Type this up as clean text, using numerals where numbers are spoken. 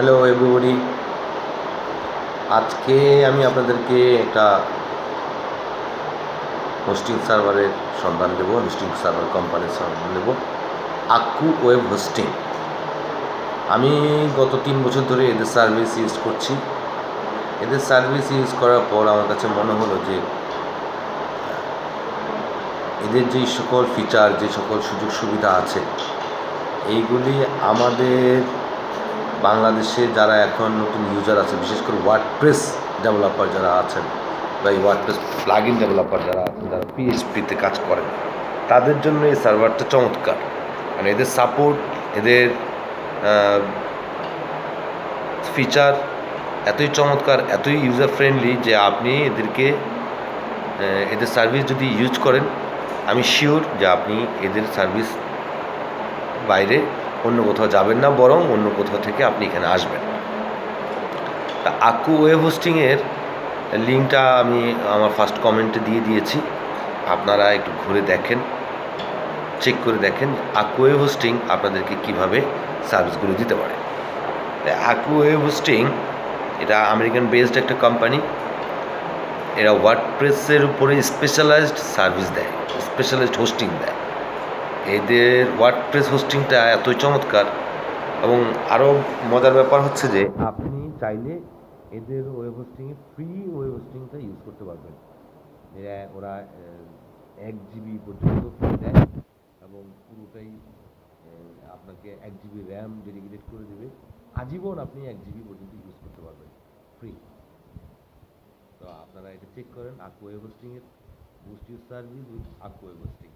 Hello everybody, আজকে আমি আপনাদেরকে একটা হোস্টিং সার্ভারের সন্ধান দেব, হোস্টিং সার্ভার কোম্পানির সন্ধান দেব, আকু ওয়েব হোস্টিং। আমি গত 3 বছর ধরে এদের সার্ভিস ইউজ করছি। এদের সার্ভিস ইউজ করার পর আমার কাছে মনে হলো যে এদের যেই সকল ফিচার, যে সকল সুযোগ সুবিধা আছে, এইগুলি আমাদের বাংলাদেশে যারা এখন নতুন ইউজার আছে, বিশেষ করে ওয়ার্ডপ্রেস ডেভেলপার যারা আছেন বা এই ওয়ার্ডপ্রেস প্লাগইন ডেভেলপার যারা আছেন, যারা পিএইচপিতে কাজ করেন, তাদের জন্য এই সার্ভারটা চমৎকার। মানে এদের সাপোর্ট, এদের ফিচার এতই চমৎকার, এতই ইউজার ফ্রেন্ডলি যে আপনি এদের সার্ভিস যদি ইউজ করেন, আমি শিওর যে আপনি এদের সার্ভিস বাইরে অন্য কোথাও যাবেন না, বরং অন্য কোথাও থেকে আপনি এখানে আসবেন। তা আকু ওয়েব হোস্টিংয়ের লিঙ্কটা আমি আমার ফার্স্ট কমেন্টে দিয়ে দিয়েছি। আপনারা একটু ঘুরে দেখেন, চেক করে দেখেন আকু ওয়েব হোস্টিং আপনাদেরকে কীভাবে সার্ভিসগুলো দিতে পারে। আকু ওয়েব হোস্টিং এটা আমেরিকান বেসড একটা কোম্পানি। এরা ওয়ার্ডপ্রেসের উপরে স্পেশালাইজড সার্ভিস দেয়, স্পেশালাইজড হোস্টিং দেয়। এদের ওয়ার্ডপ্রেস হোস্টিংটা এতই চমৎকার, এবং আরও মজার ব্যাপার হচ্ছে যে আপনি চাইলে এদের ওয়েব হোস্টিংয়ে ফ্রি ওয়েব হোস্টিংটা ইউজ করতে পারবেন। ওরা 1 GB পর্যন্ত ফ্রি দেয়, এবং পুরোটাই আপনাকে 1 GB র্যাম ডেডিকেটেড করে দেবে। আজীবন আপনি 1 GB পর্যন্ত ইউজ করতে পারবেন ফ্রি। তো আপনারা এটা চেক করেন আকু ওয়েব হোস্টিংয়ের, boost your service with Aku web hosting.